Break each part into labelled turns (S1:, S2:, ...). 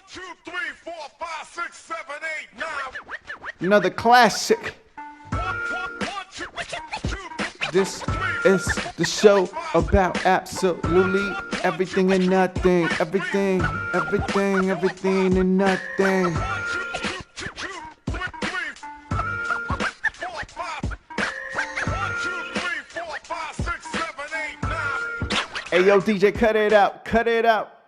S1: 2, 3, 4, 5, 6, 7, 8, 9.
S2: Another classic.
S1: 1, 2, 2,
S2: This is the show about absolutely everything and nothing. Everything, everything, everything and nothing.
S1: 6, 7, 8, 9.
S2: Hey yo, DJ, cut it out, cut it out.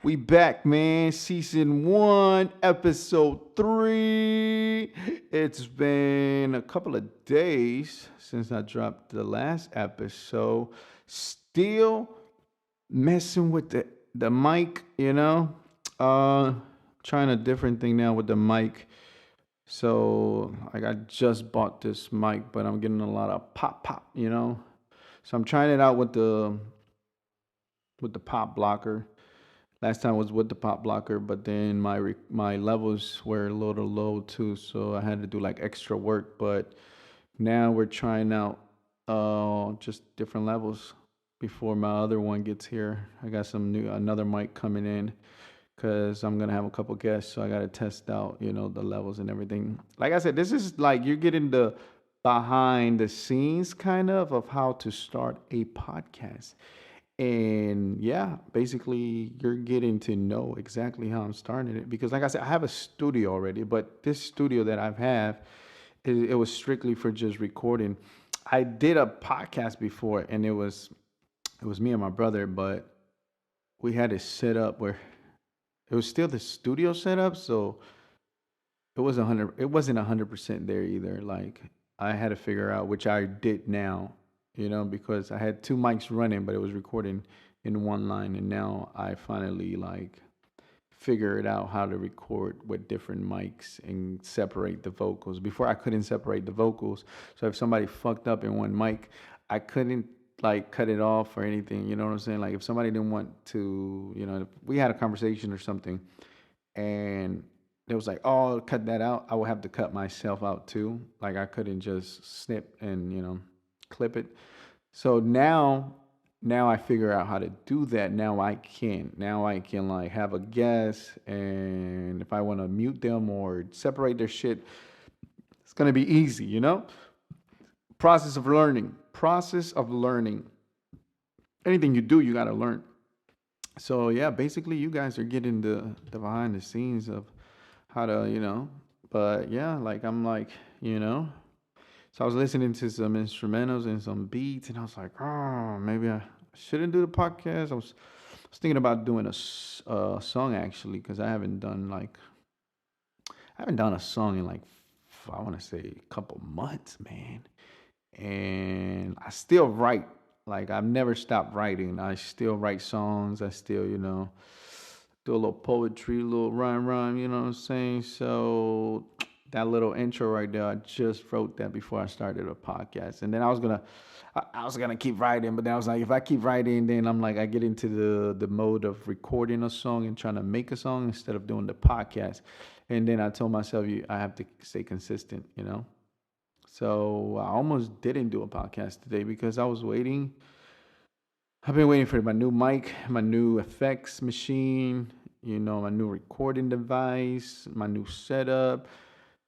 S2: We back, man. Season 1, episode 3. It's been a couple of days since I dropped the last episode. Still messing with the mic, you know. Trying a different thing now with the mic. So like I just bought this mic, but I'm getting a lot of pop, you know. So I'm trying it out with the pop blocker. Last time was with the pop blocker, but then my levels were a little low too, so I had to do like extra work. But now we're trying out just different levels before my other one gets here. I got another mic coming in because I'm gonna have a couple guests, so I gotta test out, you know, the levels and everything. Like I said, this is like you're getting the behind the scenes kind of how to start a podcast. And yeah, basically you're getting to know exactly how I'm starting it because like I said, I have a studio already, but this studio that I've had, it was strictly for just recording. I did a podcast before and it was me and my brother, but we had it set up where it was still the studio setup, so it wasn't 100% there either. Like I had to figure out, which I did now, you know, because I had two mics running, but it was recording in one line, and now I finally like figured out how to record with different mics and separate the vocals. Before I couldn't separate the vocals, so if somebody fucked up in one mic, I couldn't like cut it off or anything. You know what I'm saying? Like if somebody didn't want to, you know, if we had a conversation or something and it was like, oh, cut that out, I would have to cut myself out too. Like I couldn't just snip and, you know, clip it. So now I figure out how to do that. Now I can. Now I can like have a guest, and if I want to mute them or separate their shit, it's gonna be easy, you know? Process of learning. Process of learning. Anything you do, you gotta learn. So yeah, basically you guys are getting the behind the scenes of how to, you know. But yeah, like I'm like, you know. So I was listening to some instrumentals and some beats, and I was like, oh, maybe I shouldn't do the podcast. I was thinking about doing a song actually, because I haven't done a song in like I want to say a couple months, man. And I still write. Like I've never stopped writing. I still write songs. I still, you know, do a little poetry, a little rhyme, you know what I'm saying? So that little intro right there, I just wrote that before I started a podcast. And then I was gonna keep writing, but then I was like, if I keep writing, then I'm like I get into the mode of recording a song and trying to make a song instead of doing the podcast. And then I told myself I have to stay consistent, you know? So I almost didn't do a podcast today because I was waiting. I've been waiting for my new mic, my new effects machine, you know, my new recording device, my new setup.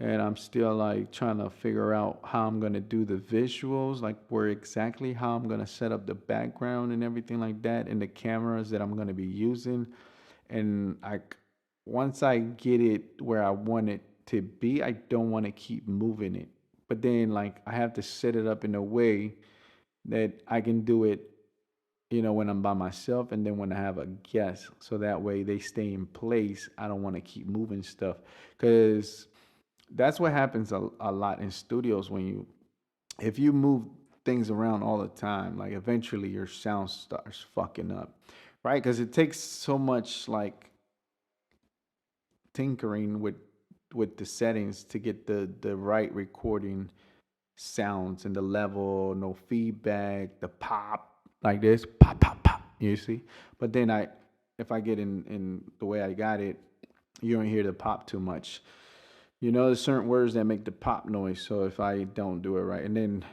S2: And I'm still like trying to figure out how I'm gonna do the visuals, like where exactly how I'm gonna set up the background and everything like that, and the cameras that I'm gonna be using. And once I get it where I want it to be, I don't want to keep moving it. But then like I have to set it up in a way that I can do it, you know, when I'm by myself and then when I have a guest. So that way they stay in place. I don't want to keep moving stuff because that's what happens a lot in studios when if you move things around all the time, like eventually your sound starts fucking up, right? Because it takes so much like tinkering with the settings to get the right recording sounds and the level, no feedback, the pop like this, pop, pop, pop. You see, but then if I get in the way I got it, you don't hear the pop too much. You know, there's certain words that make the pop noise. So if I don't do it right, and then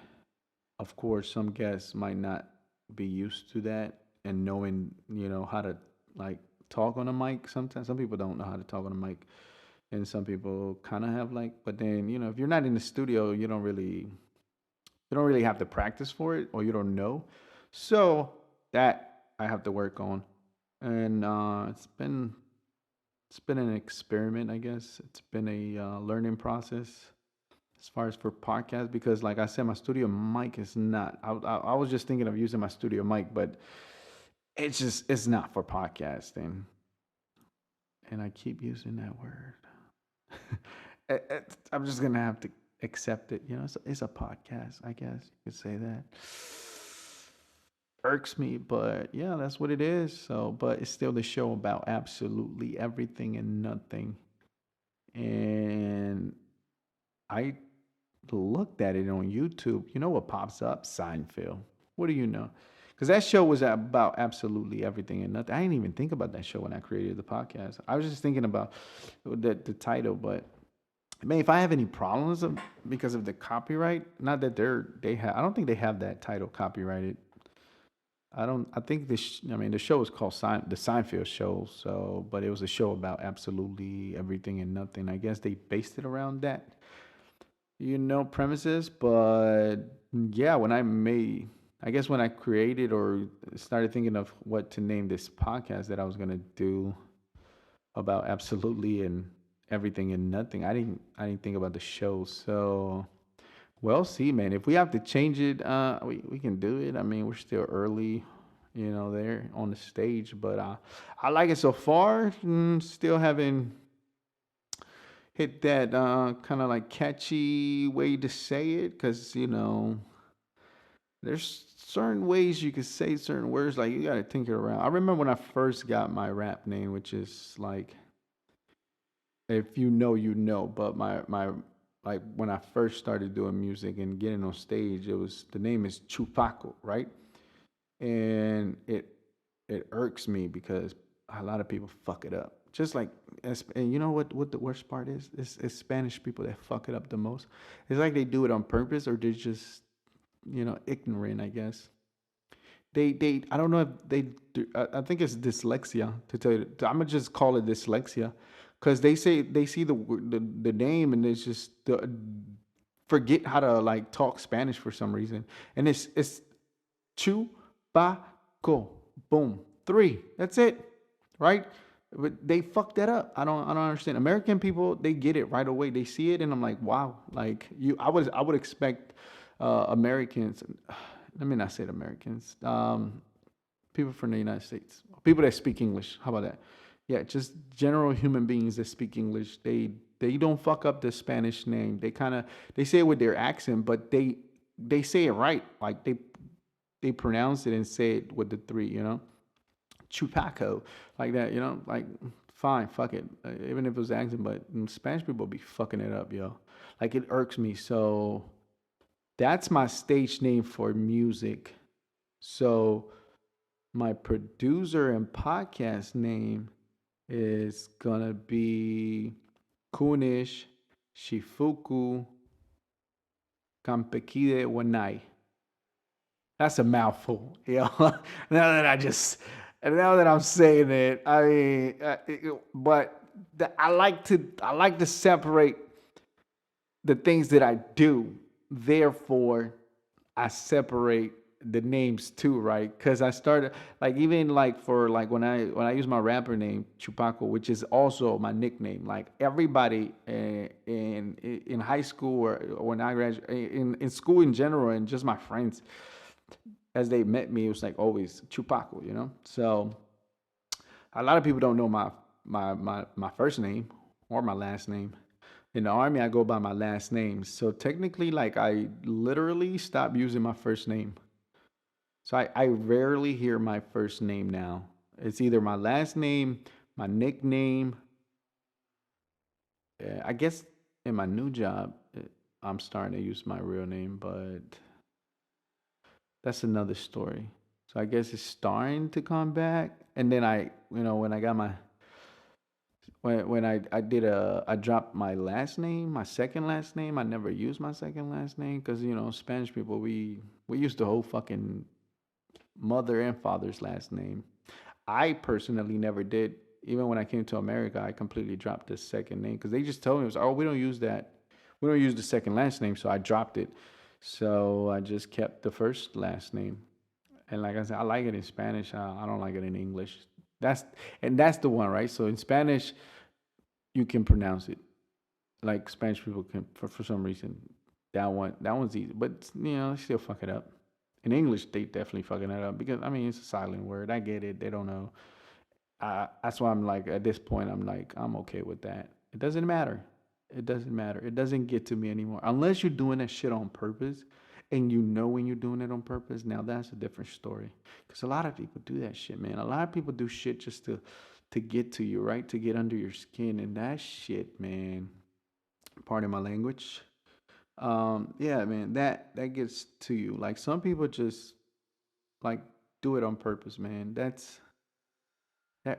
S2: of course some guests might not be used to that and knowing, you know, how to like talk on a mic sometimes. Some people don't know how to talk on a mic, and some people kind of have like. But then if you're not in the studio, you don't really have to practice for it, or you don't know. So that I have to work on, and it's been an experiment, I guess. It's been a learning process as far as for podcast because, like I said, my studio mic is not. I was just thinking of using my studio mic, but it's not for podcasting, and I keep using that word. I'm just gonna have to accept it. It's a podcast, I guess you could say that. Irks me, but yeah, that's what it is. So, but it's still the show about absolutely everything and nothing. And I looked at it on YouTube. You know what pops up? Seinfeld. What do you know? Because that show was about absolutely everything and nothing. I didn't even think about that show when I created the podcast. I was just thinking about the title. But man, if I have any problems because of the copyright, not that they have. I don't think they have that title copyrighted. I don't. I think this. I mean, the show is called the Seinfeld Show. So, but it was a show about absolutely everything and nothing. I guess they based it around that, premises. But yeah, I guess when I created or started thinking of what to name this podcast that I was gonna do about absolutely and everything and nothing, I didn't think about the show. So, well, see, man, if we have to change it, we can do it. I mean, we're still early, there on the stage, but I like it so far. Still haven't hit that kind of like catchy way to say it, because there's certain ways you could say certain words. Like you got to think it around. I remember when I first got my rap name, which is like, if you know, you know. But my like when I first started doing music and getting on stage, the name is Chupaco, right? And it irks me because a lot of people fuck it up. Just like, and you know what the worst part is? It's Spanish people that fuck it up the most. It's like they do it on purpose, or they're just ignorant, I guess. I don't know if they do, I think it's dyslexia, to tell you. I'm gonna just call it dyslexia, because they say they see the name, and it's just forget how to like talk Spanish for some reason, and it's Chupaco. Boom. Three. That's it. Right? But they fucked that up. I don't understand. American people, they get it right away. They see it, and I'm like, wow. Like I would expect Americans. Let me not say Americans. People from the United States. People that speak English. How about that? Yeah, just general human beings that speak English. They don't fuck up the Spanish name. They say it with their accent, but they say it right. Like they pronounce it and say it with the three, Chupaco, like that, like fine, fuck it. Even if it was accent, but Spanish people be fucking it up, yo. Like it irks me. So that's my stage name for music. So my producer and podcast name is gonna be Kunish Shifuku Kampekide Wanai. That's a mouthful, now that I'm saying it, I mean, but I like to separate the things that I do. Therefore, I separate the names too, right? Because I started like, even like for like when I use my rapper name Chupaco, which is also my nickname. Like everybody in high school, or when I graduated, in school in general, and just my friends, as they met me, it was like always Chupaco. So a lot of people don't know my first name or my last name. In the army, I go by my last name. So technically, like I literally stopped using my first name. So I rarely hear my first name now. It's either my last name, my nickname. I guess in my new job, I'm starting to use my real name, but that's another story. So I guess it's starting to come back. And then when I got my when I dropped my last name, my second last name. I never used my second last name because Spanish people, we use the whole fucking mother and father's last name. I personally never did. Even when I came to America, I completely dropped the second name because they just told me it was, oh, we don't use that. We don't use the second last name, so I dropped it. So I just kept the first last name. And like I said, I like it in Spanish. I don't like it in English. That's that's the one, right? So in Spanish, you can pronounce it like Spanish people can for some reason. That one's easy, but they still fuck it up. In English, they definitely fucking it up because I mean it's a silent word. I get it. They don't know. That's why I'm like at this point I'm like I'm okay with that. It doesn't matter. It doesn't matter. It doesn't get to me anymore unless you're doing that shit on purpose, and you know when you're doing it on purpose. Now that's a different story. Because a lot of people do that shit, man. A lot of people do shit just to get to you, right? To get under your skin, and that shit, man. Pardon my language. Yeah, man. That gets to you. Like some people just like do it on purpose, man. That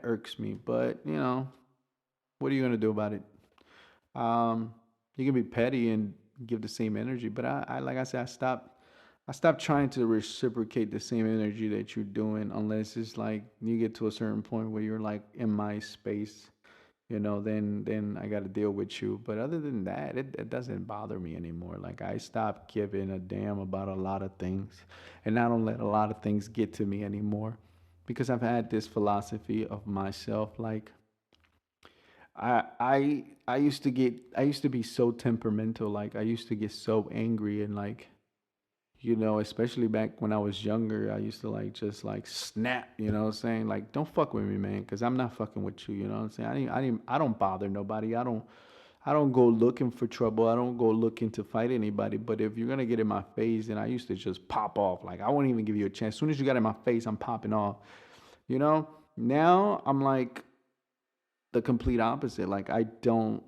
S2: irks me. But what are you gonna do about it? Um, you can be petty and give the same energy, but I like I said, I stopped trying to reciprocate the same energy that you're doing unless it's like you get to a certain point where you're like in my space, then I got to deal with you. But other than that, it doesn't bother me anymore. Like I stopped giving a damn about a lot of things, and I don't let a lot of things get to me anymore because I've had this philosophy of myself like I used to be so temperamental. Like I used to get so angry and like especially back when I was younger, I used to like just like snap. What I'm saying? Like don't fuck with me, man, because I'm not fucking with you. You know what I'm saying? I don't bother nobody. I don't go looking for trouble. I don't go looking to fight anybody. But if you're gonna get in my face, then I used to just pop off. Like I won't even give you a chance. As soon as you got in my face, I'm popping off. You know. Now I'm like the complete opposite. Like I try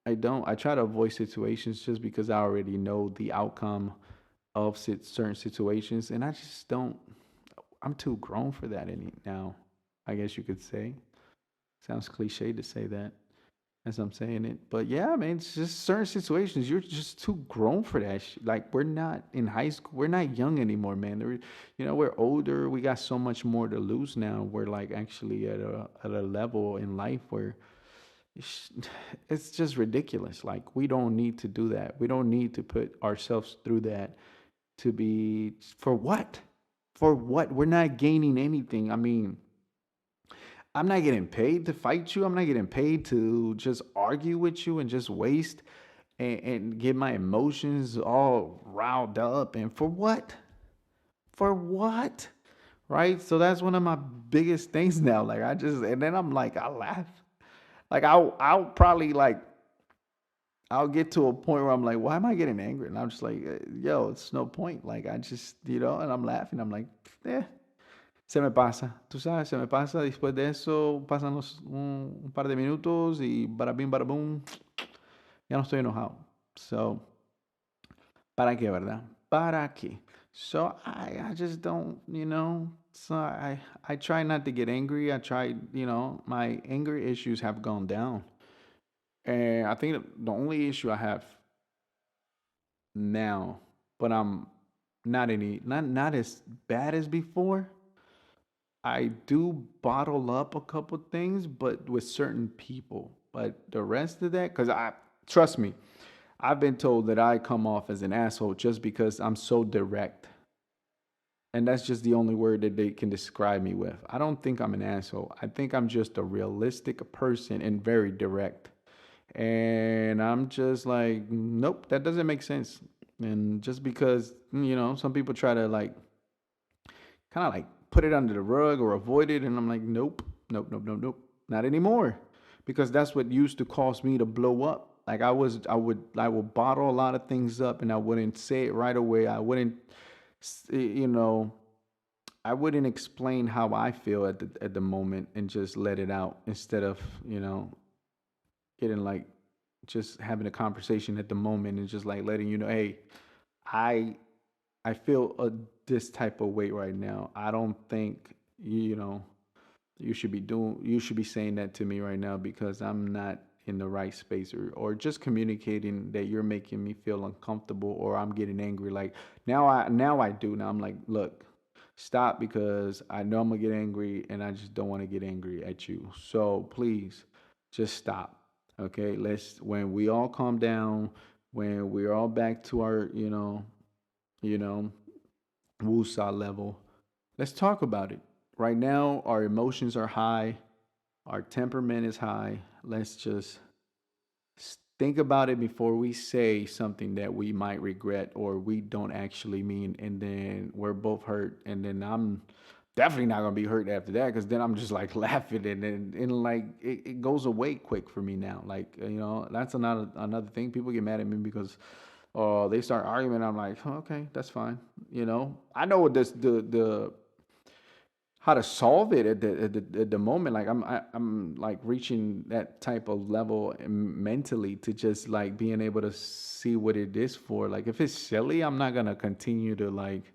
S2: to avoid situations just because I already know the outcome of certain situations, and I just don't. I'm too grown for that any now. I guess you could say. Sounds cliche to say that as I'm saying it, but yeah, I mean, it's just certain situations. You're just too grown for that. Like we're not in high school. We're not young anymore, man. We're older. We got so much more to lose now. We're like actually at a level in life where it's it's just ridiculous. Like we don't need to do that. We don't need to put ourselves through that to be for what? For what? We're not gaining anything. I mean, I'm not getting paid to fight you. I'm not getting paid to just argue with you and just waste and get my emotions all riled up. And for what? For what? Right? So that's one of my biggest things now. Like I just and then I'm like I laugh. Like I'll probably like I'll get to a point where I'm like, why am I getting angry? And I'm just like, yo, it's no point. Like I just, and I'm laughing. I'm like, eh, se me pasa. Tú sabes, se me pasa. Después de eso, pasan un par de minutos y barabim, barabum, ya no estoy enojado. So, ¿para qué, verdad? ¿Para qué? So I just don't, So I try not to get angry. I try, my anger issues have gone down. And I think the only issue I have now, but I'm not as bad as before. I do bottle up a couple things, but with certain people. But the rest of that, because I trust me, I've been told that I come off as an asshole just because I'm so direct. And that's just the only word that they can describe me with. I don't think I'm an asshole. I think I'm just a realistic person and very direct. And I'm just like, nope, that doesn't make sense. And just because, some people try to like kind of like put it under the rug or avoid it, and I'm like, nope, nope, nope, nope, nope, not anymore. Because that's what used to cause me to blow up. Like I would bottle a lot of things up and I wouldn't say it right away. I wouldn't, you know, I wouldn't explain how I feel at the moment and just let it out instead of, getting like just having a conversation at the moment and just like letting you know, hey, I I feel this type of weight right now. I don't think you should be saying that to me right now because I'm not in the right space or just communicating that you're making me feel uncomfortable or I'm getting angry. Like now I do. Now I'm like, look, Stop, because I know I'm gonna get angry and I just don't want to get angry at you. So please just stop. Okay? Let's when we all calm down, when we're all back to our, you know, woosah level, let's talk about it. Right now, our emotions are high, our temperament is high. Let's just think about it before we say something that we might regret or we don't actually mean, and then we're both hurt, and then I'm definitely not gonna be hurt after that, because then I'm just like laughing, and like it goes away quick for me now. Like, that's another thing. People get mad at me because they start arguing. I'm like, "Oh, okay, that's fine. I know what this the how to solve it at the moment. Like I'm like reaching that type of level mentally, to just like being able to see what it is for. Like, if it's silly, I'm not gonna continue to, like,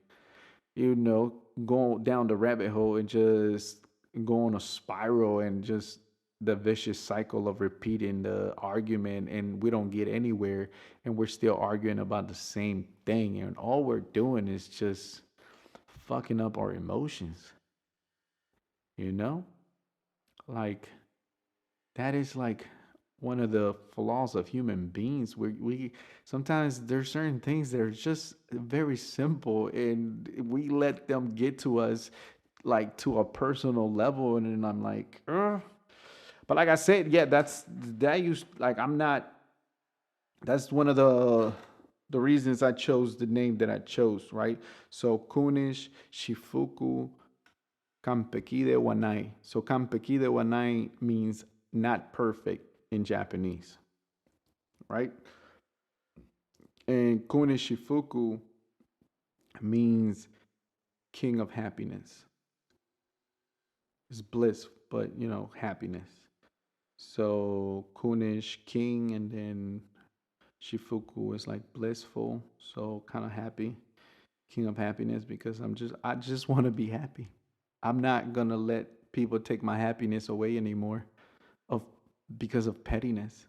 S2: you know go down the rabbit hole and just go on a spiral, and just the vicious cycle of repeating the argument, and we don't get anywhere, and we're still arguing about the same thing, and all we're doing is just fucking up our emotions, you know like, that is like one of the flaws of human beings. We sometimes there's certain things that are just very simple, and we let them get to us, like, to a personal level, and then I'm like, Ugh. But like I said, yeah, that used like I'm not. That's one of the reasons I chose the name that I chose, right? So Kunish Shifuku Kampeki de Wanai. So Kampeki de Wanai means not perfect in Japanese, right? And Kune Shifuku means king of happiness. It's bliss, but happiness. So Kunish, king, and then Shifuku is like blissful, so kind of happy, king of happiness, because I just want to be happy. I'm not gonna let people take my happiness away anymore, of because of pettiness.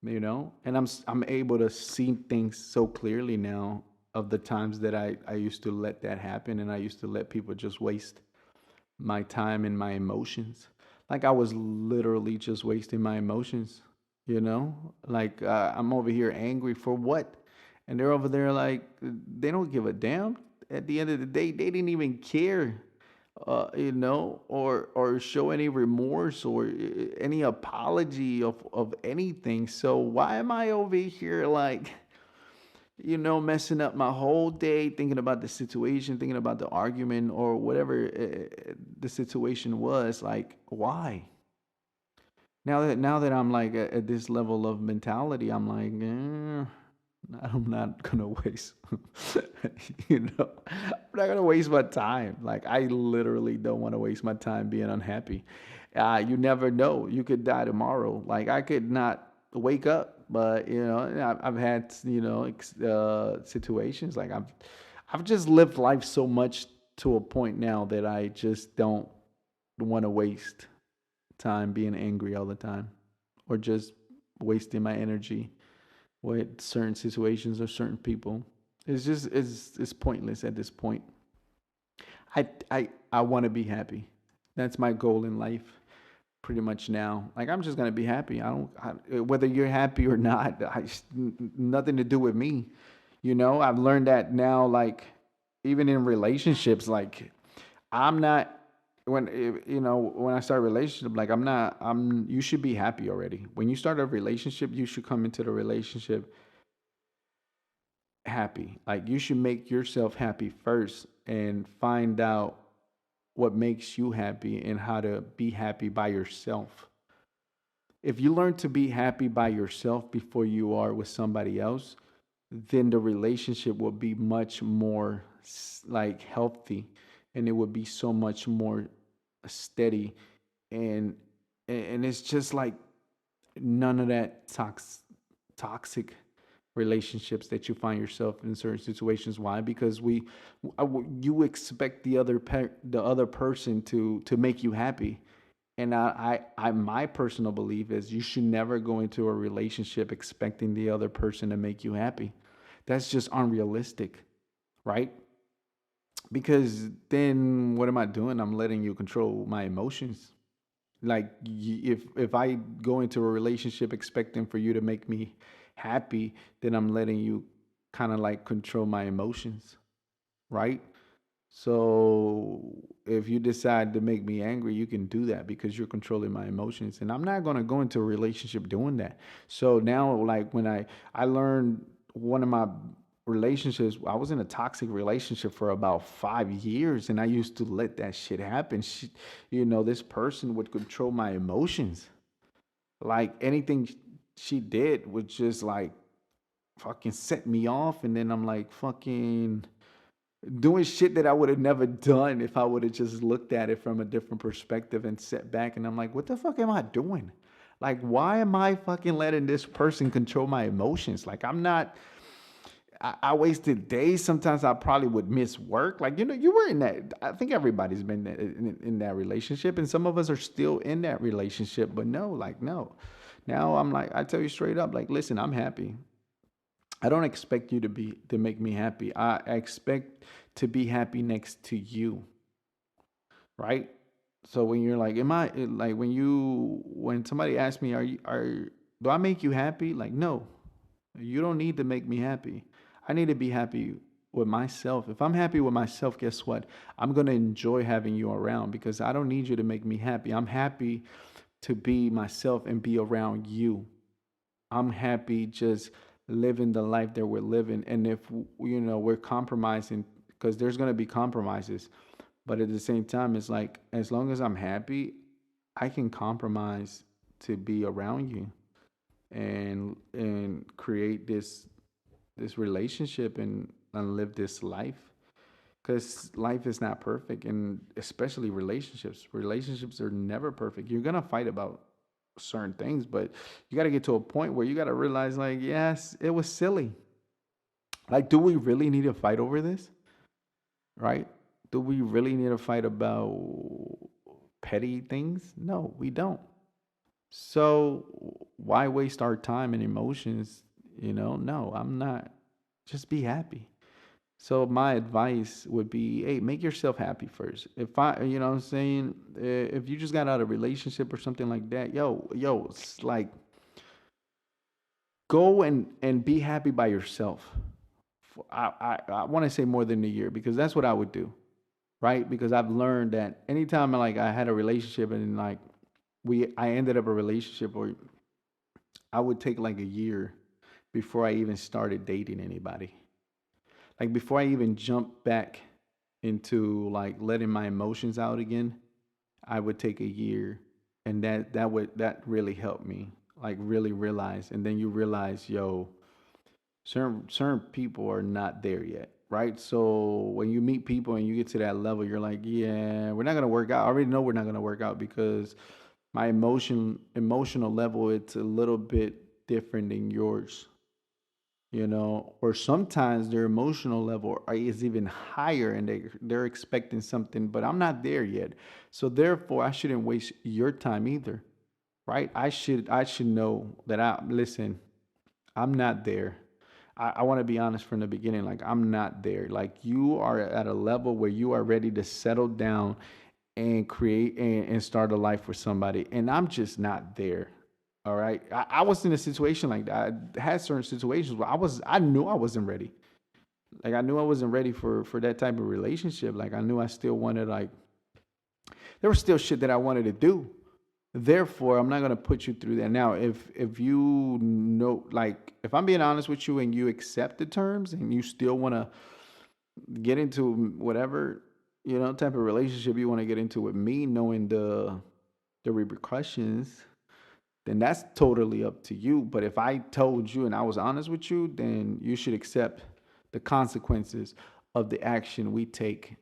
S2: And I'm able to see things so clearly now, of the times that I used to let that happen, and I used to let people just waste my time and my emotions. Like, I was literally just wasting my emotions, like, I'm over here angry for what, and they're over there like they don't give a damn. At the end of the day, they didn't even care, or show any remorse, or any apology of anything. So why am I over here, like, messing up my whole day, thinking about the situation, thinking about the argument, or whatever the situation was? Like, why? Now that I'm like at this level of mentality, I'm like, I'm not gonna waste, I'm not gonna waste my time. Like, I literally don't want to waste my time being unhappy. You never know. You could die tomorrow. Like, I could not wake up, but I've had situations, like, I've just lived life so much to a point now that I just don't want to waste time being angry all the time, or just wasting my energy with certain situations or certain people. It's pointless at this point. I want to be happy. That's my goal in life, pretty much now. Like, I'm just gonna be happy. Whether you're happy or not, nothing to do with me. I've learned that now. Like, even in relationships, like, I'm not when I start a relationship, like, I'm not I'm you should be happy already. When you start a relationship, you should come into the relationship happy. Like, you should make yourself happy first, and find out what makes you happy and how to be happy by yourself. If you learn to be happy by yourself before you are with somebody else, then the relationship will be much more like healthy, and it would be so much more steady, and it's just like none of that toxic relationships that you find yourself in certain situations. Why? Because you expect the other person to make you happy. And my personal belief is you should never go into a relationship expecting the other person to make you happy. That's just unrealistic, right? because then what am I doing? I'm letting you control my emotions. Like if I go into a relationship expecting for you to make me happy, then I'm letting you kind of like control my emotions, right? So if you decide to make me angry, you can do that because you're controlling my emotions, and I'm not going to go into a relationship doing that. So now, like when I learned one of my relationships, I was in a toxic relationship for about 5 years, and I used to let that shit happen. This person would control my emotions. Like anything she did would just like fucking set me off, and then I'm like fucking doing shit that I would have never done if I would have just looked at it from a different perspective and sat back and I'm like, what the fuck am I doing? Like, why am I fucking letting this person control my emotions? Like, I'm not. I wasted days. Sometimes I probably would miss work. Like, you were in that. I think everybody's been in that relationship, and some of us are still in that relationship. But no, like, no. Now I'm like, I tell you straight up, like, listen, I'm happy. I don't expect you to make me happy. I expect to be happy next to you, right? So when you're like, am I like when somebody asks me, do I make you happy? Like, no, you don't need to make me happy. I need to be happy with myself. If I'm happy with myself, guess what? I'm gonna enjoy having you around because I don't need you to make me happy. I'm happy to be myself and be around you. I'm happy just living the life that we're living. And if we're compromising, because there's gonna be compromises, but at the same time, it's like as long as I'm happy, I can compromise to be around you and create this relationship and live this life. Because life is not perfect, and especially relationships are never perfect. You're gonna fight about certain things, but you got to get to a point where you got to realize like, yes, it was silly. Like, do we really need to fight over this, right? Do we really need to fight about petty things? No, we don't. So why waste our time and emotions? No, I'm not. Just be happy. So my advice would be, hey, make yourself happy first. If I, you know what I'm saying, if you just got out of a relationship or something like that, yo, it's like go and be happy by yourself. I want to say more than a year because that's what I would do, right? Because I've learned that anytime I had a relationship and like I ended up a relationship, or I would take like a year before I even started dating anybody. Like before I even jumped back into like letting my emotions out again, I would take a year, and that really helped me like really realize. And then you realize, yo, certain people are not there yet, right? So when you meet people and you get to that level, you're like, yeah, we're not gonna work out. I already know we're not gonna work out because my emotional level, it's a little bit different than yours, or sometimes their emotional level is even higher and they're expecting something, but I'm not there yet. So therefore I shouldn't waste your time either, right? I should know that I listen, I'm not there. I want to be honest from the beginning. Like, I'm not there. Like, you are at a level where you are ready to settle down and create and start a life with somebody. And I'm just not there. All right. I was in a situation like that. I had certain situations where I knew I wasn't ready. Like, I knew I wasn't ready for that type of relationship. Like, I knew I still wanted, like, there was still shit that I wanted to do. Therefore, I'm not gonna put you through that. Now, if you know, like, if I'm being honest with you and you accept the terms and you still want to get into whatever type of relationship you want to get into with me, knowing the repercussions, then that's totally up to you. But if I told you and I was honest with you, then you should accept the consequences of the action we take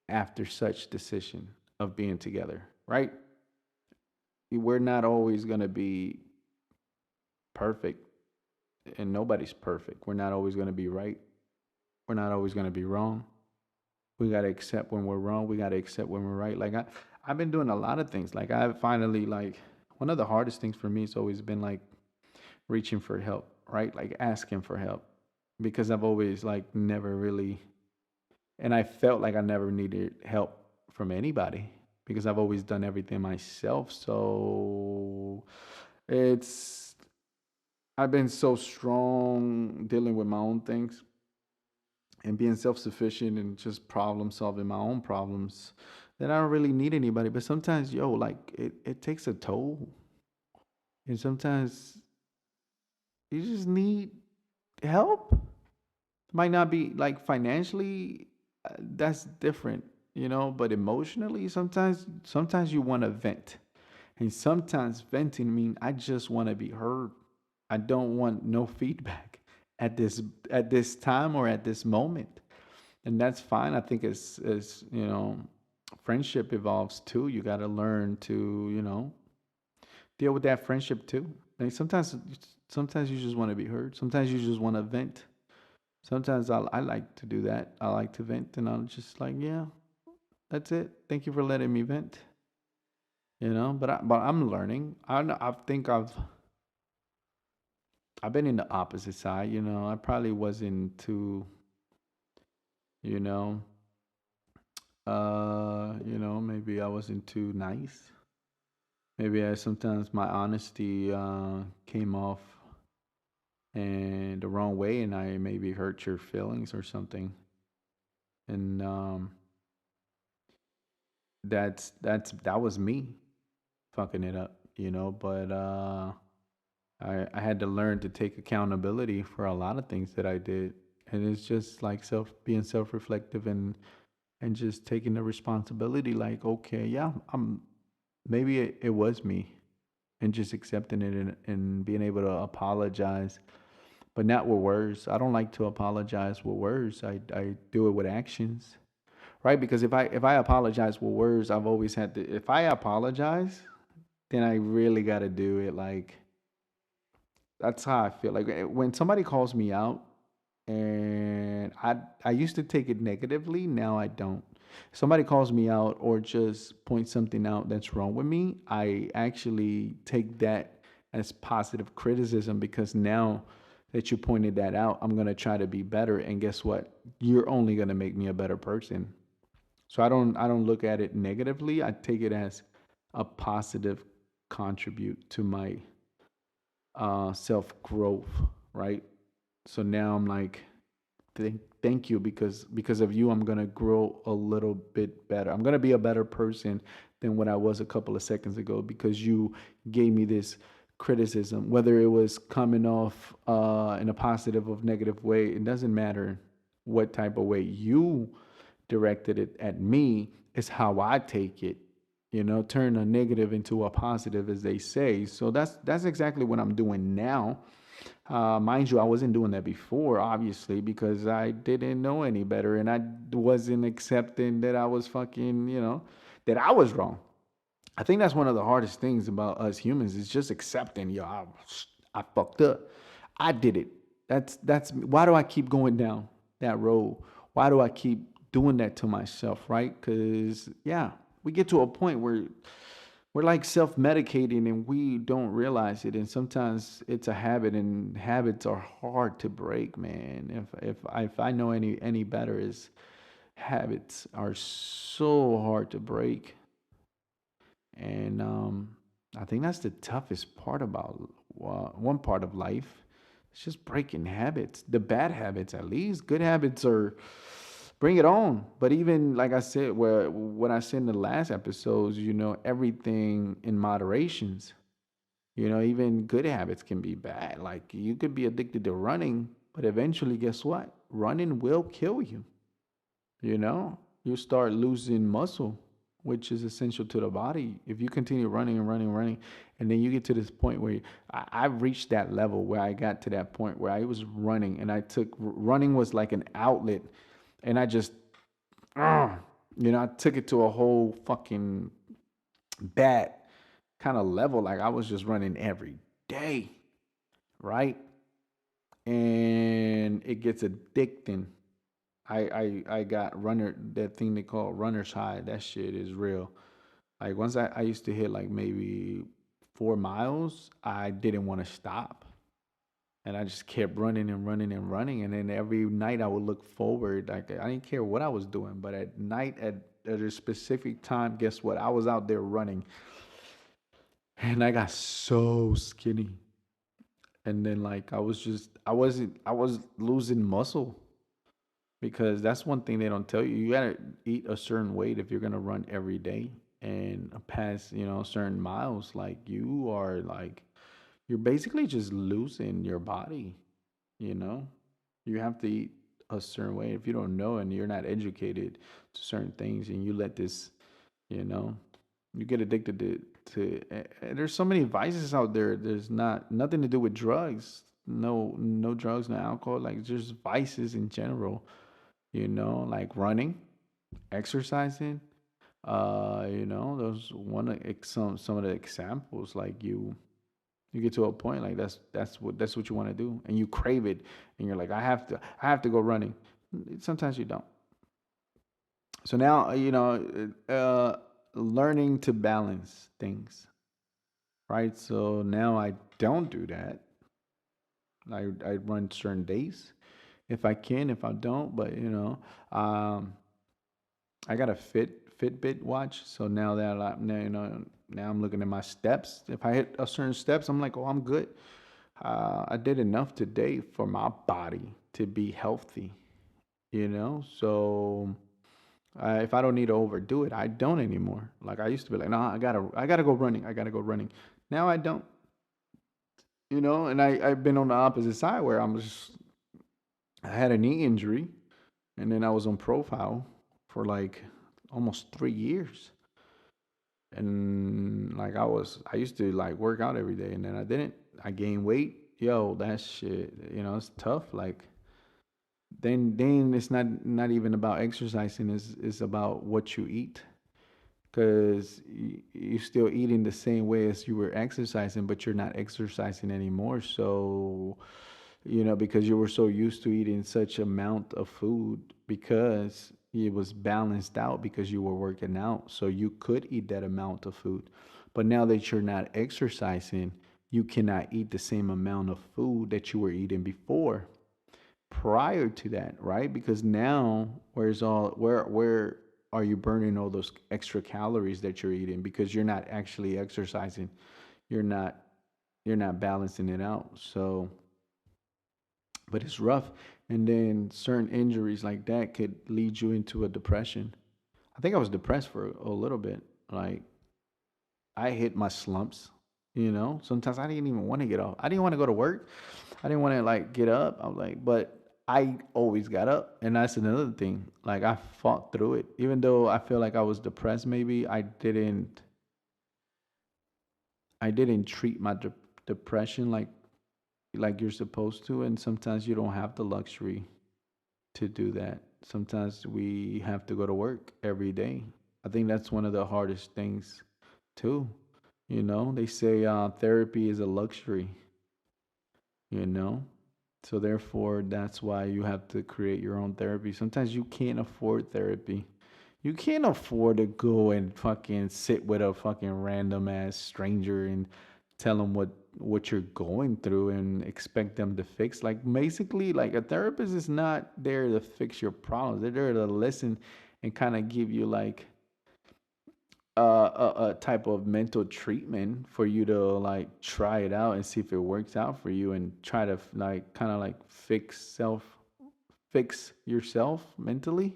S2: after such decision of being together, right? We're not always going to be perfect, and nobody's perfect. We're not always going to be right. We're not always going to be wrong. We got to accept when we're wrong. We got to accept when we're right. Like I've been doing a lot of things. Like I finally, like, one of the hardest things for me has always been like reaching for help, right? Like asking for help, because I've always like never really And I felt like I never needed help from anybody because I've always done everything myself. So it's I've been so strong dealing with my own things and being self-sufficient and just problem solving my own problems that I don't really need anybody. But sometimes, yo, like it takes a toll. And sometimes you just need help. Might not be like financially, that's different, but emotionally, sometimes you want to vent. And sometimes venting mean I just want to be heard. I don't want no feedback at this time or at this moment. And that's fine. I think as friendship evolves too. You got to learn to, deal with that friendship too. And sometimes you just want to be heard. Sometimes you just want to vent. Sometimes I like to do that. I like to vent, and I'm just like, yeah, that's it. Thank you for letting me vent. But I'm learning. I think I've been in the opposite side. I probably wasn't too, you know, maybe I wasn't too nice. Maybe sometimes my honesty came off and the wrong way, and I maybe hurt your feelings or something. And that was me fucking it up, but I had to learn to take accountability for a lot of things that I did. And it's just like being self-reflective and just taking the responsibility, like, okay, yeah, maybe it was me, and just accepting it, and being able to apologize, but not with words. I don't like to apologize with words. I do it with actions, right? Because if I apologize with words, I've always had to. If I apologize, then I really got to do it. Like, that's how I feel. Like, when somebody calls me out, and I used to take it negatively. Now I don't. Somebody calls me out or just points something out that's wrong with me, I actually take that as positive criticism, because now that you pointed that out, I'm gonna try to be better. And guess what? You're only gonna make me a better person. So I don't look at it negatively. I take it as a positive contribute to my self growth, right? So now I'm like, thank you, because of you, I'm gonna grow a little bit better. I'm gonna be a better person than what I was a couple of seconds ago, because you gave me this criticism, whether it was coming off in a positive or negative way. It doesn't matter what type of way you directed it at me. It's how I take it. Turn a negative into a positive, as they say. So that's exactly what I'm doing now. Mind you, I wasn't doing that before, obviously, because I didn't know any better, and I wasn't accepting that I was fucking, that I was wrong. I think that's one of the hardest things about us humans, is just accepting, yo, I fucked up. I did it. That's why do I keep going down that road? Why do I keep doing that to myself, right? Because yeah, we get to a point where we're like self-medicating and we don't realize it. And sometimes it's a habit, and habits are hard to break, man. If I know any better, is habits are so hard to break. And I think that's the toughest part about one part of life. It's just breaking habits, the bad habits. At least good habits are, bring it on. But even like I said, where what I said in the last episodes, everything in moderations. Even good habits can be bad. Like, you could be addicted to running, but eventually, guess what? Running will kill you. You start losing muscle, which is essential to the body. If you continue running and running and running, and then you get to this point where I've reached that level where I got to that point where I was running, and running was like an outlet, and I just, uh, I took it to a whole fucking bad kind of level. Like, I was just running every day, right? And it gets addicting. I got that thing they call runner's high. That shit is real. Like, once I used to hit like maybe 4 miles, I didn't want to stop. and I just kept running and running and running. And then every night I would look forward. Like I didn't care what I was doing, but at night at a specific time, guess what? I was out there running, and I got so skinny. And then like I was losing muscle because that's one thing they don't tell you. You gotta eat a certain weight if you're gonna run every day and pass, certain miles. Like you are like you're basically just losing your body, you know? You have to eat a certain way. If you don't know and you're not educated to certain things and you let this, you know, you get addicted there's so many vices out there. There's nothing to do with drugs. No drugs, no alcohol, like just vices in general, like running, exercising, those some of the examples like you get to a point like that's what you want to do and you crave it and you're like I have to go running. Sometimes you don't. So now learning to balance things, right? So now I don't do that. I run certain days if I can, if I don't, but um I got a Fitbit watch, so now that now I'm looking at my steps. If I hit a certain steps, I'm like, oh, I'm good. I did enough today for my body to be healthy, So if I don't need to overdo it, I don't anymore. Like I used to be like, no, I gotta go running. I gotta go running. Now I don't, And I've been on the opposite side where I had a knee injury, and then I was on profile for like almost 3 years. And like I used to like work out every day, and then I didn't. I gained weight. Yo, that shit, it's tough. Like then it's not even about exercising. It's about what you eat, because you're still eating the same way as you were exercising, but you're not exercising anymore. So because you were so used to eating such amount of food because it was balanced out because you were working out. So you could eat that amount of food. But now that you're not exercising, you cannot eat the same amount of food that you were eating before prior to that, right? Because now where are you burning all those extra calories that you're eating because you're not actually exercising. You're not you're not balancing it out. So but it's rough. And then certain injuries like that could lead you into a depression. I think I was depressed for a little bit. Like I hit my slumps, Sometimes I didn't even want to get off. I didn't want to go to work. I didn't want to like get up. I was like, but I always got up. And that's another thing. Like I fought through it. Even though I feel like I was depressed, maybe I didn't treat my depression like you're supposed to, and sometimes you don't have the luxury to do that. Sometimes we have to go to work every day. I think that's one of the hardest things too. They say therapy is a luxury, you know? So therefore, that's why you have to create your own therapy. Sometimes you can't afford therapy. You can't afford to go and fucking sit with a fucking random ass stranger and tell them what you're going through and expect them to fix. Like basically, like a therapist is not there to fix your problems. They're there to listen and kind of give you like a type of mental treatment for you to like try it out and see if it works out for you and try to like kind of like fix yourself mentally,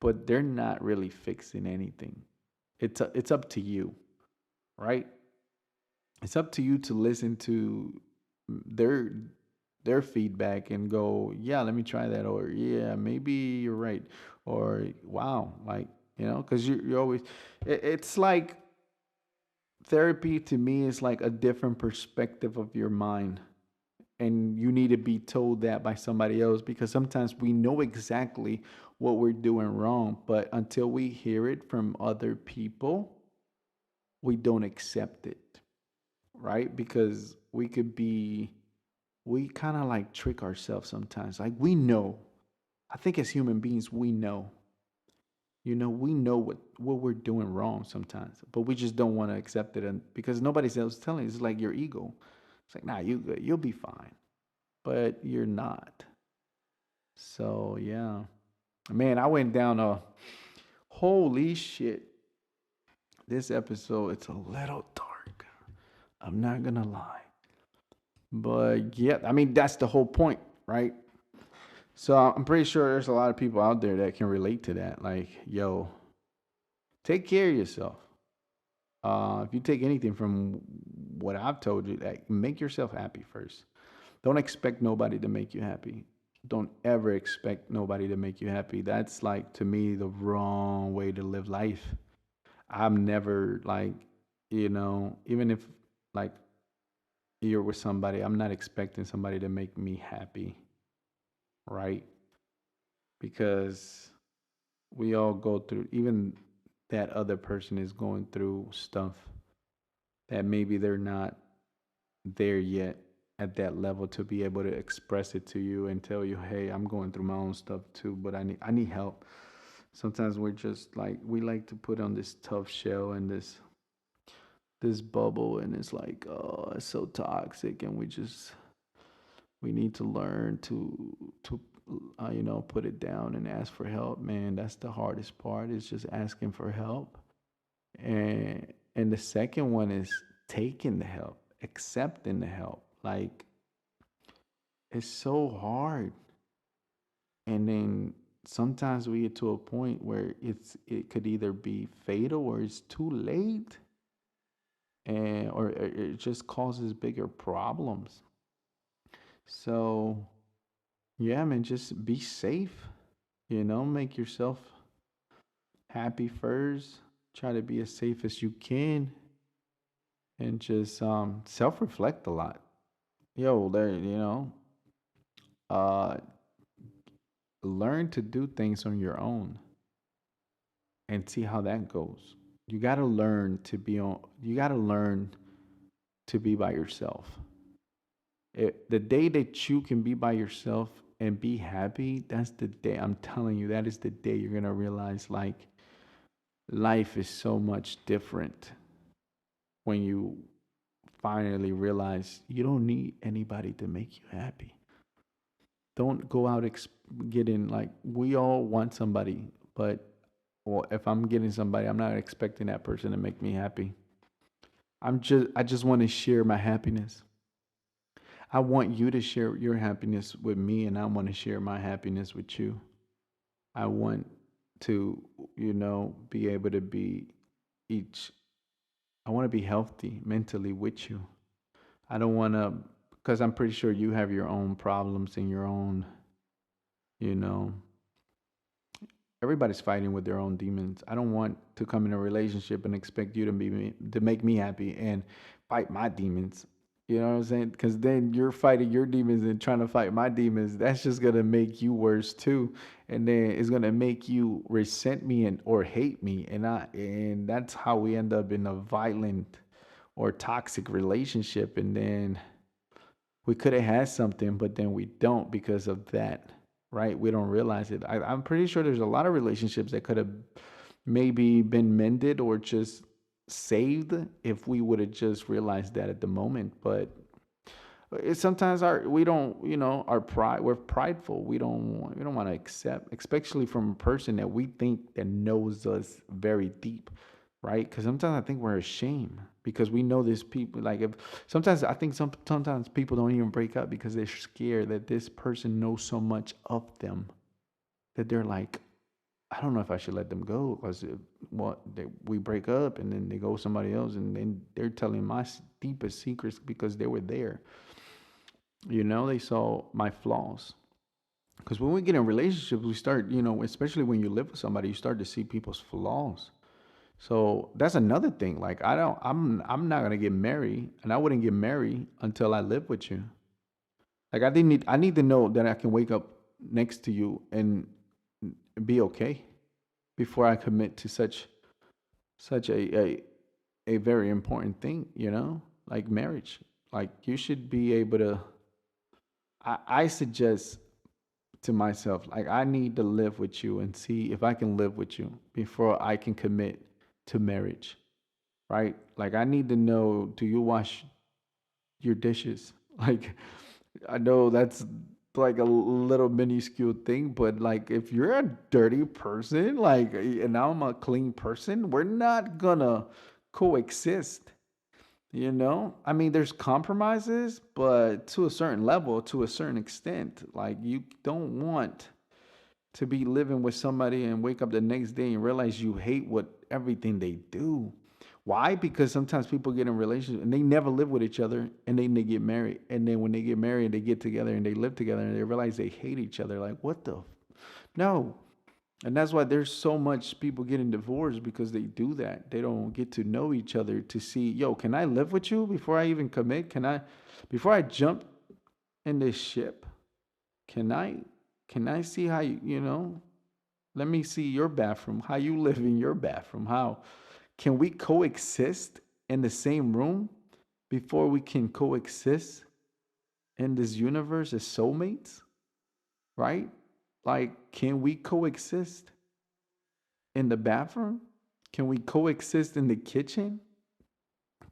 S2: but they're not really fixing anything. It's up to you, right? It's up to you to listen to their their feedback and go, yeah, let me try that, or yeah, maybe you're right, or wow, like because you're always. It's like therapy to me is like a different perspective of your mind, and you need to be told that by somebody else because sometimes we know exactly what we're doing wrong, but until we hear it from other people, we don't accept it, right? Because we kind of like trick ourselves sometimes. Like we know, I think as human beings, we know what we're doing wrong sometimes, but we just don't want to accept it, and because nobody else is telling us, it's like your ego. It's like, nah, you good, you'll be fine. but you're not. So yeah, man, I went down a holy shit. This episode, it's a little dark. I'm not gonna lie, but yeah, I mean that's the whole point, right? So I'm pretty sure there's a lot of people out there that can relate to that. Like, yo, take care of yourself. If you take anything from what I've told you, like, make yourself happy first. Don't expect nobody to make you happy. Don't ever expect nobody to make you happy. That's like to me the wrong way to live life. I'm never like, even if like you're with somebody, I'm not expecting somebody to make me happy, right? Because we all go through, even that other person is going through stuff that maybe they're not there yet at that level to be able to express it to you and tell you, hey, I'm going through my own stuff too, but I need help. Sometimes we're just like we like to put on this tough shell and this bubble, and it's like, oh, it's so toxic, and we need to learn to put it down and ask for help. Man, that's the hardest part, is just asking for help. And the second one is taking the help, accepting the help. Like, it's so hard. And then sometimes we get to a point where it could either be fatal or it's too late, and or it just causes bigger problems. So yeah, man, just be safe. Make yourself happy first. Try to be as safe as you can, and just self-reflect a lot. Yo, there, uh, learn to do things on your own and see how that goes. You got to learn to be on. You got to learn to be by yourself. The day that you can be by yourself and be happy, that's the day. I'm telling you, that is the day you're gonna realize, like, life is so much different when you finally realize you don't need anybody to make you happy. Don't go out getting, like, we all want somebody, but, well, if I'm getting somebody, I'm not expecting that person to make me happy. I just want to share my happiness. I want you to share your happiness with me, and I want to share my happiness with you. I want to, be able to be each. I want to be healthy mentally with you. I don't want to, because I'm pretty sure you have your own problems and your own, you know, everybody's fighting with their own demons. I don't want to come in a relationship and expect you to make me happy and fight my demons. You know what I'm saying? Because then you're fighting your demons and trying to fight my demons. That's just gonna make you worse too, and then it's gonna make you resent me and or hate me, and that's how we end up in a violent or toxic relationship. And then we could have had something, but then we don't because of that, right? We don't realize it. I'm pretty sure there's a lot of relationships that could have maybe been mended or just saved if we would have just realized that at the moment. But it's sometimes we don't, our pride, we're prideful. We don't want to accept, especially from a person that we think that knows us very deep, right? Because sometimes I think we're ashamed because we know this people. Like, if sometimes I think sometimes people don't even break up because they're scared that this person knows so much of them that they're like, I don't know if I should let them go because we break up and then they go somebody else, and then they're telling my deepest secrets because they were there. They saw my flaws. Because when we get in relationships, we start, especially when you live with somebody, you start to see people's flaws. So that's another thing. Like, I'm not gonna get married, and I wouldn't get married until I live with you. Like, I need to know that I can wake up next to you and be okay before I commit to such a very important thing, like marriage. Like, you should be able to. I suggest to myself, like, I need to live with you and see if I can live with you before I can commit to marriage, right? Like, I need to know, do you wash your dishes? Like, I know that's like a little minuscule thing, but like if you're a dirty person, like and I'm a clean person, we're not gonna coexist. You know? I mean, there's compromises, but to a certain level, to a certain extent, like you don't want to be living with somebody and wake up the next day and realize you hate what everything they do. Why? Because sometimes people get in relationships and they never live with each other and then they get married. And then when they get married, they get together and they live together and they realize they hate each other. Like, what the? No. And that's why there's so much people getting divorced because they do that. They don't get to know each other to see, yo, can I live with you before I even commit? Before I jump in this ship, can I, can I see how let me see your bathroom, how you live in your bathroom. How can we coexist in the same room before we can coexist in this universe as soulmates? Right? Like, can we coexist in the bathroom? Can we coexist in the kitchen?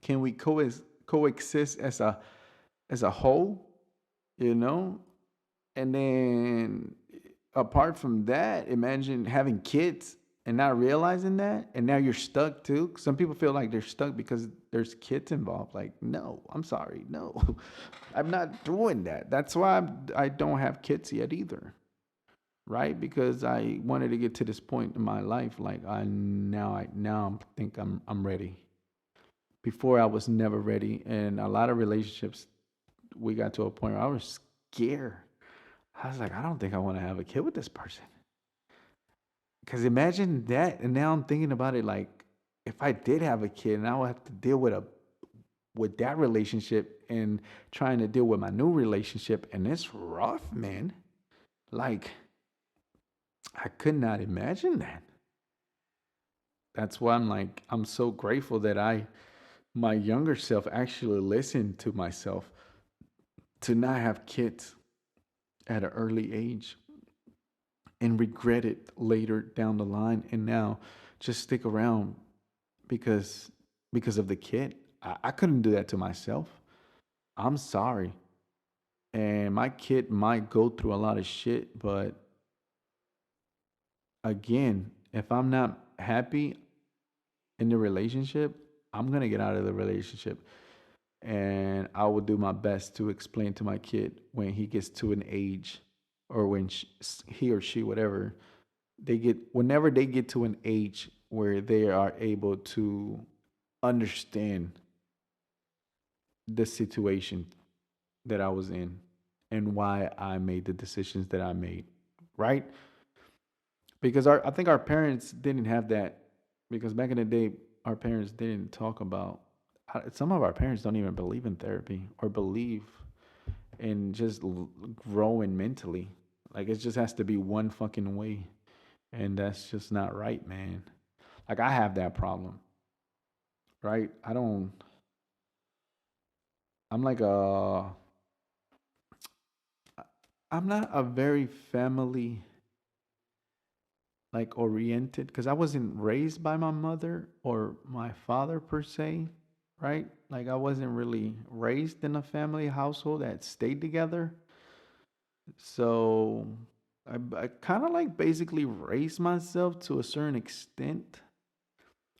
S2: Can we coexist as a whole? You know? And then apart from that, imagine having kids and not realizing that, and now you're stuck too. Some people feel like they're stuck because there's kids involved. Like, no, I'm sorry, no, I'm not doing that. That's why I don't have kids yet either, right? Because I wanted to get to this point in my life. Like I now think I'm ready. Before I was never ready, and a lot of relationships we got to a point where I was scared. I was like, I don't think I want to have a kid with this person. Because imagine that, and now I'm thinking about it like, if I did have a kid, and I would have to deal with that relationship and trying to deal with my new relationship, and it's rough, man. Like, I could not imagine that. That's why I'm like, I'm so grateful that my younger self actually listened to myself to not have kids at an early age and regret it later down the line, and now just stick around because of the kid. I couldn't do that to myself. I'm sorry. And my kid might go through a lot of shit, but again, if I'm not happy in the relationship, I'm going to get out of the relationship. And I will do my best to explain to my kid when he gets to an age, or when he or she, whatever, whenever they get to an age where they are able to understand the situation that I was in and why I made the decisions that I made, right? Because I think our parents didn't have that, because back in the day, our parents didn't talk about, some of our parents don't even believe in therapy or believe in just growing mentally. Like, it just has to be one fucking way. And that's just not right, man. Like, I have that problem, right? I'm like I'm not a very family like oriented, because I wasn't raised by my mother or my father per se, right? Like, I wasn't really raised in a family household that stayed together. So I kind of like basically raised myself to a certain extent,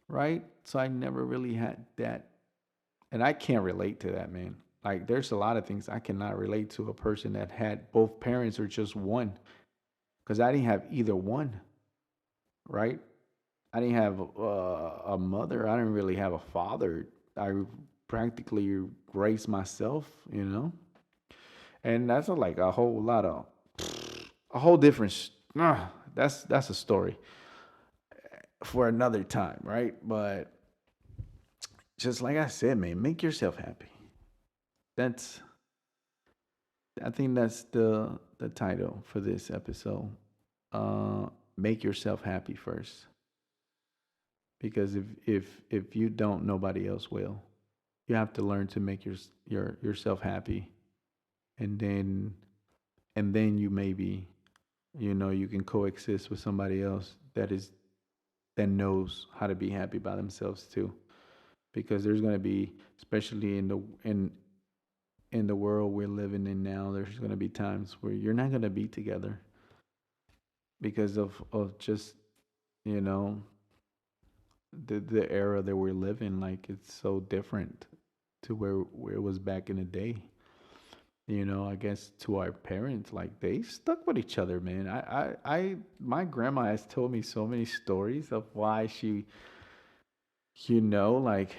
S2: right? So I never really had that. And I can't relate to that, man. Like, there's a lot of things I cannot relate to a person that had both parents or just one, because I didn't have either one, right? I didn't have a mother. I didn't really have a father. I practically raised myself, you know? And that's like a whole lot of, a whole different, that's a story for another time, right? But just like I said, man, make yourself happy. That's I think that's the title for this episode. Make yourself happy first, because if you don't, nobody else will. You have to learn to make yourself happy, and then you maybe, you can coexist with somebody else that knows how to be happy by themselves too. Because there's going to be, especially in in the world we're living in now, there's going to be times where you're not going to be together because of just, you know, the era that we're living. Like it's so different to where it was back in the day. I guess to our parents, like they stuck with each other, man. My grandma has told me so many stories of why she, like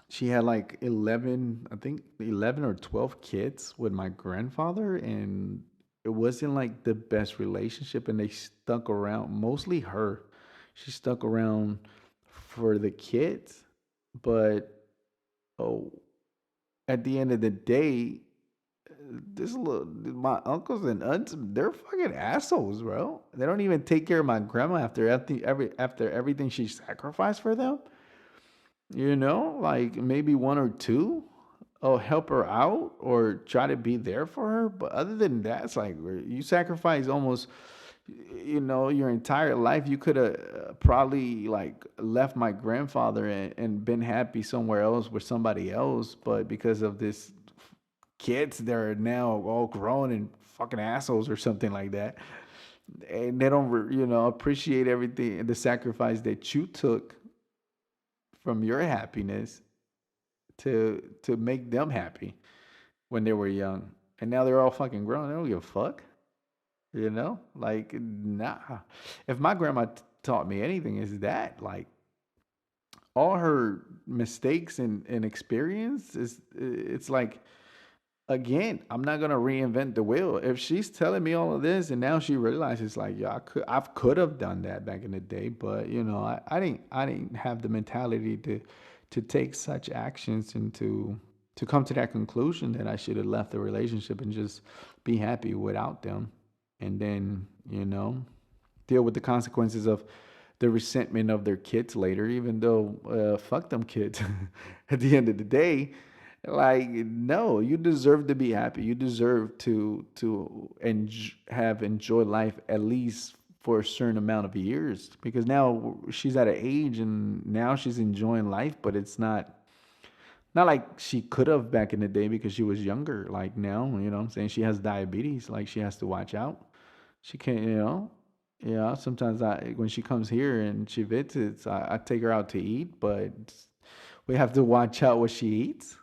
S2: she had like 11, I think 11 or 12 kids with my grandfather, and it wasn't like the best relationship, and they stuck around, mostly her. She stuck around for the kids, but oh, at the end of the day, this little my uncles and aunts, they're fucking assholes, bro. They don't even take care of my grandma after everything she sacrificed for them. Like maybe one or two. Oh, help her out or try to be there for her. But other than that, it's like you sacrifice almost, your entire life. You could have probably like left my grandfather and been happy somewhere else with somebody else. But because of this kids, they're now all grown and fucking assholes or something like that. And they don't, appreciate everything, the sacrifice that you took from your happiness to make them happy when they were young. And now they're all fucking grown. They don't give a fuck. Like nah. If my grandma taught me anything, is that like all her mistakes and experience is it's like again, I'm not gonna reinvent the wheel. If she's telling me all of this and now she realizes like, yeah, I could have done that back in the day, but I didn't have the mentality to take such actions and to come to that conclusion that I should have left the relationship and just be happy without them. And then, deal with the consequences of the resentment of their kids later, even though fuck them kids. At the end of the day, like no, you deserve to be happy. You deserve to have enjoyed life at least for a certain amount of years, because now she's at an age and now she's enjoying life, but it's not like she could have back in the day because she was younger. Like now, what I'm saying, she has diabetes, like she has to watch out. She can't, yeah, sometimes when she comes here and she visits, I take her out to eat, but we have to watch out what she eats.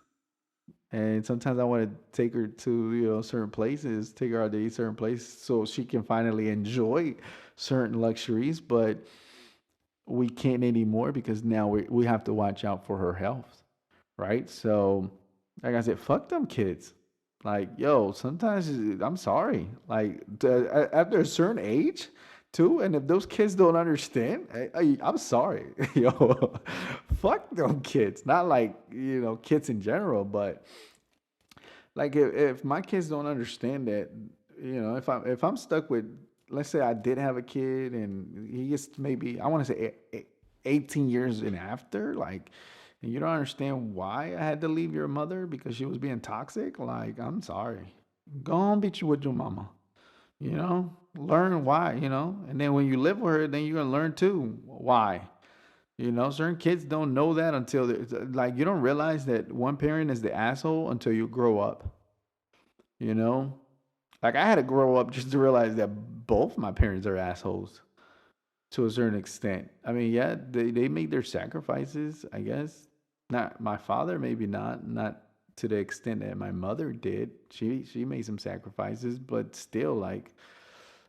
S2: And sometimes I want to take her to, certain places, take her out to eat certain places so she can finally enjoy certain luxuries, but we can't anymore because now we have to watch out for her health, right? So, like I said, fuck them kids. Like, yo, sometimes I'm sorry. Like, after a certain age, too, and if those kids don't understand, I'm sorry, yo, fuck them kids. Not like kids in general, but like if my kids don't understand that, if I'm stuck with, let's say I did have a kid and he gets maybe I want to say 18 years and after, like, and you don't understand why I had to leave your mother because she was being toxic, like I'm sorry. Go on, beat you with your mama. Learn why. And then when you live with her, then you're gonna learn too why. Certain kids don't know that until like you don't realize that one parent is the asshole until you grow up. You know, like I had to grow up just to realize that both my parents are assholes to a certain extent. I mean, yeah, they made their sacrifices, I guess. Not my father, maybe not to the extent that my mother did. She made some sacrifices, but still, like,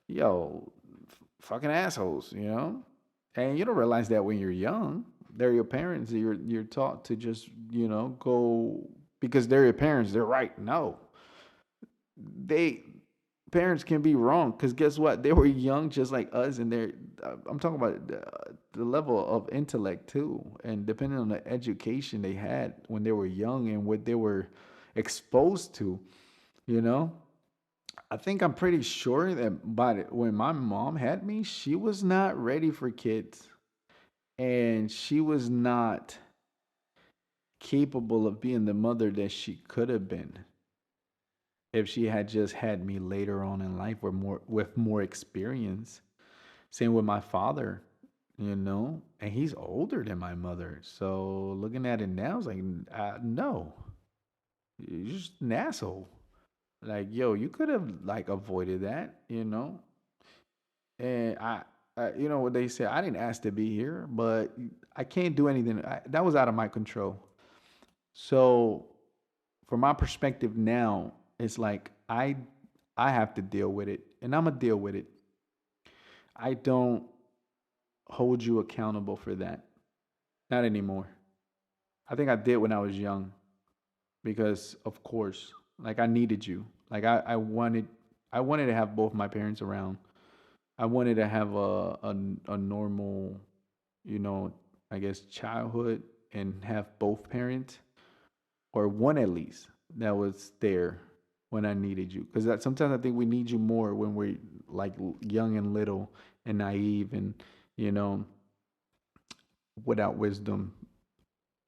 S2: yo, fucking assholes. And you don't realize that when you're young. They're your parents. You're taught to just go because they're your parents. They're right. No, they parents can be wrong because guess what? They were young just like us, and I'm talking about the level of intellect too, and depending on the education they had when they were young and what they were exposed to. You know, I think I'm pretty sure that when my mom had me, she was not ready for kids, and she was not capable of being the mother that she could have been if she had just had me later on in life with more experience. Same with my father, and he's older than my mother. So looking at it now, it's like, no, You're just an asshole. Like, yo, you could have like avoided that, you know. And you know what they say. I didn't ask to be here, but I can't do anything. That was out of my control. So, from my perspective now, it's like I have to deal with it, and I'm gonna deal with it. I don't hold you accountable for that. Not anymore. I think I did when I was young because, of course, like I needed you. Like I wanted to have both my parents around. I wanted to have a normal, you know, I guess childhood and have both parents or one at least that was there when I needed you. Because sometimes I think we need you more when we're like young and little and naive and you know without wisdom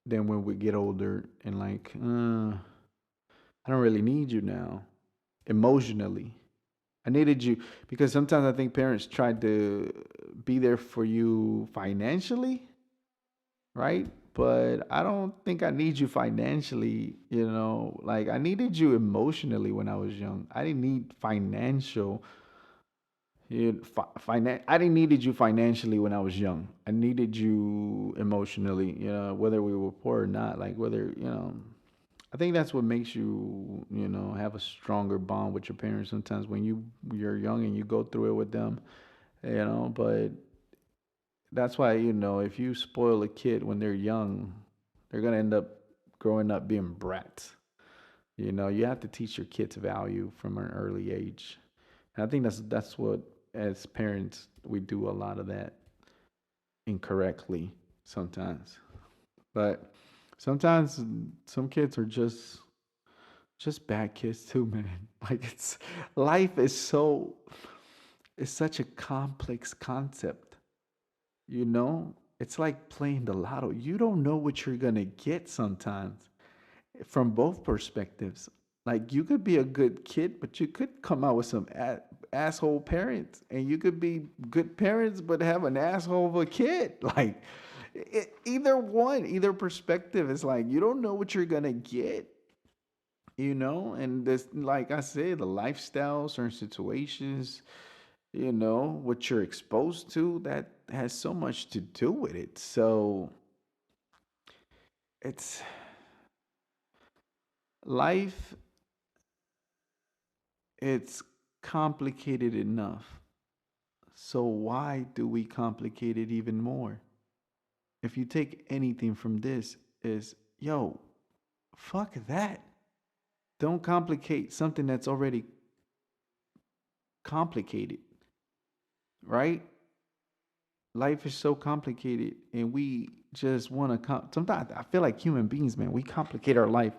S2: than when we get older and like I don't really need you now emotionally. I needed you because sometimes I think parents try to be there for you financially, right? But I don't think I need you financially, you know. Like I needed you emotionally when I was young. I didn't need financial I didn't needed you financially when I was young. I needed you emotionally, you know, whether we were poor or not, like whether, you know, I think that's what makes you, you know, have a stronger bond with your parents sometimes when you're young and you go through it with them, you know, but that's why, you know, if you spoil a kid when they're young, they're going to end up growing up being brats. You know, you have to teach your kids value from an early age. And I think that's what as parents we do a lot of that incorrectly sometimes. But sometimes some kids are just bad kids too, man. Like it's life is so it's such a complex concept, you know? It's like playing the lotto. You don't know what you're going to get sometimes from both perspectives. Like you could be a good kid, but you could come out with some asshole parents, and you could be good parents but have an asshole of a kid. Like either one, either perspective is like you don't know what you're gonna get, you know. And this, like I said, the lifestyle, certain situations, you know, what you're exposed to, that has so much to do with it. So it's life it's complicated enough. So why do we complicate it even more? If you take anything from this is, yo, fuck that. Don't complicate something that's already complicated, right? Life is so complicated and we just want to sometimes I feel like human beings, man, we complicate our life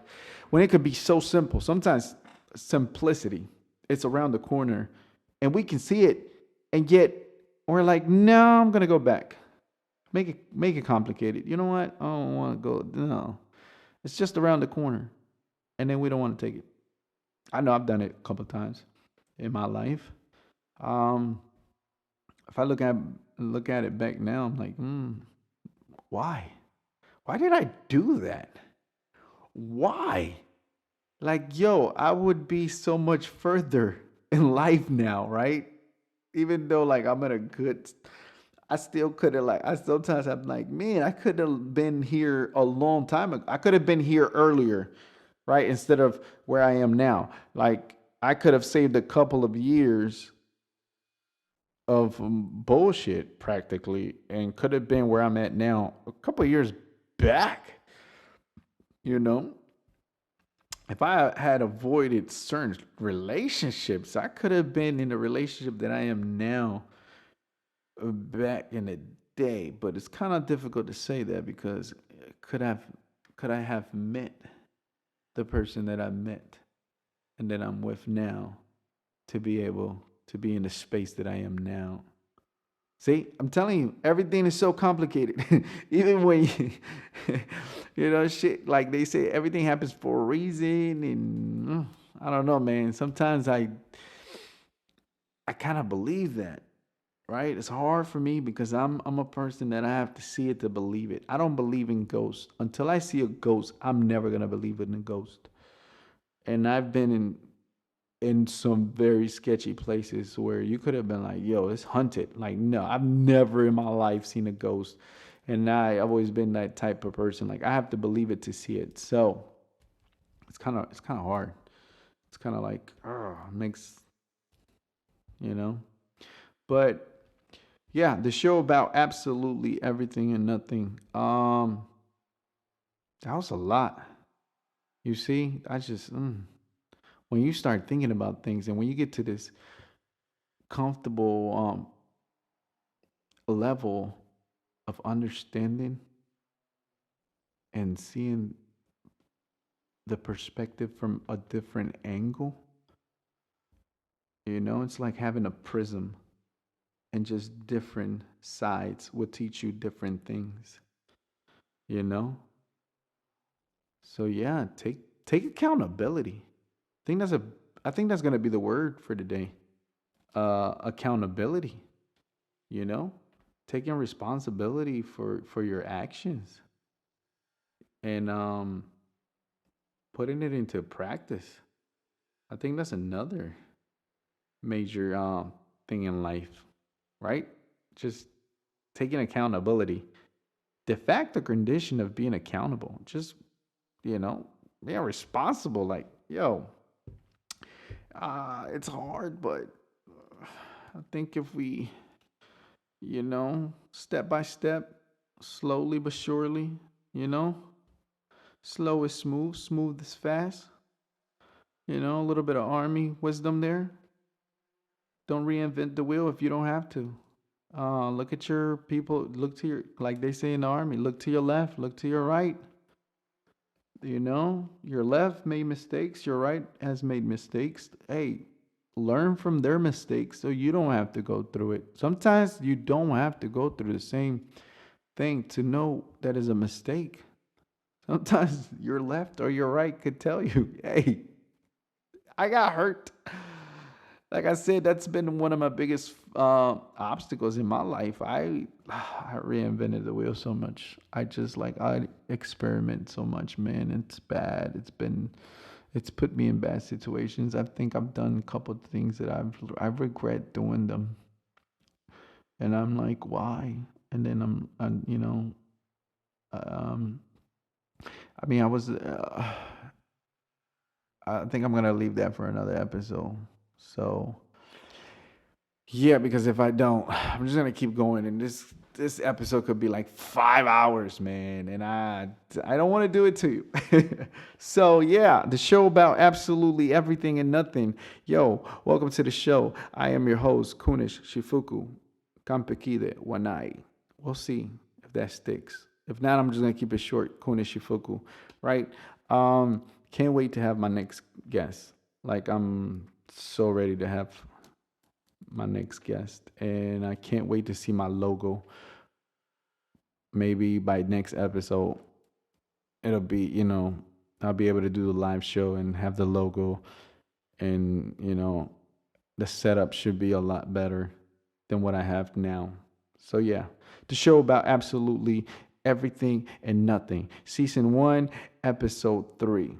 S2: when it could be so simple. Sometimes simplicity, it's around the corner and we can see it and yet we're like, no, I'm gonna go back. Make it complicated. You know what? I don't want to go. No, it's just around the corner, and then we don't want to take it. I know I've done it a couple of times in my life. Um, if I look at it back now, I'm like, why? Why did I do that? Why? Like, yo, I would be so much further in life now, right? Even though like I'm in a good I still could have like I sometimes I'm like, man, I could have been here a long time ago. I could have been here earlier, right? Instead of where I am now. Like I could have saved a couple of years of bullshit practically and could have been where I'm at now a couple of years back, you know? If I had avoided certain relationships, I could have been in the relationship that I am now back in the day, but it's kind of difficult to say that because could have could I have met the person that I met and that I'm with now to be able to be in the space that I am now. See, I'm telling you, everything is so complicated. Even when you, you know, shit, like they say, everything happens for a reason. And I don't know, man. Sometimes I kind of believe that, right? It's hard for me because I'm a person that I have to see it to believe it. I don't believe in ghosts. Until I see a ghost, I'm never gonna believe in a ghost. And I've been in some very sketchy places where you could have been like, yo, it's hunted. Like, no, I've never in my life seen a ghost. And I've always been that type of person. Like, I have to believe it to see it. So it's kind of hard. It's kind of like, makes, you know. But yeah, the show about absolutely everything and nothing. That was a lot. You see, when you start thinking about things and when you get to this comfortable level of understanding and seeing the perspective from a different angle, it's like having a prism and just different sides will teach you different things, you know? So yeah, take accountability. I think that's a I think that's gonna be the word for today. Accountability, you know? Taking responsibility for your actions and putting it into practice. I think that's another major thing in life, right? Just taking accountability. The fact or condition of being accountable. Just, you know, being responsible. Like, yo, it's hard, but I think if we, step by step, slowly but surely, you know, slow is smooth, smooth is fast. A little bit of army wisdom there. Don't reinvent the wheel if you don't have to. Look at your people. Look to your, like they say in the army, look to your left, look to your right. Your left made mistakes, your right has made mistakes. Hey, learn from their mistakes so you don't have to go through it. Sometimes you don't have to go through the same thing to know that is a mistake. Sometimes your left or your right could tell you, hey, I got hurt. Like I said, that's been one of my biggest obstacles in my life. I reinvented the wheel so much. I experiment so much, man. It's bad. It's put me in bad situations. I think I've done a couple of things that I regret doing them, and I'm like, why? And then um, I mean, I think I'm gonna leave that for another episode. So yeah, because if I don't, I'm just gonna keep going, and this episode could be like 5 hours, man, and I don't want to do it to you. So yeah, the show about absolutely everything and nothing. Yo, welcome to the show. I am your host, Kunish Shifuku Kampekide Wanai. We'll see if that sticks. If not, I'm just gonna keep it short, Kunish Shifuku. Right? Can't wait to have my next guest. Like I'm so ready to have my next guest, and I can't wait to see my logo. Maybe by next episode, it'll be, I'll be able to do the live show and have the logo, and, the setup should be a lot better than what I have now. So, yeah, the show about absolutely everything and nothing. Season 1, episode 3.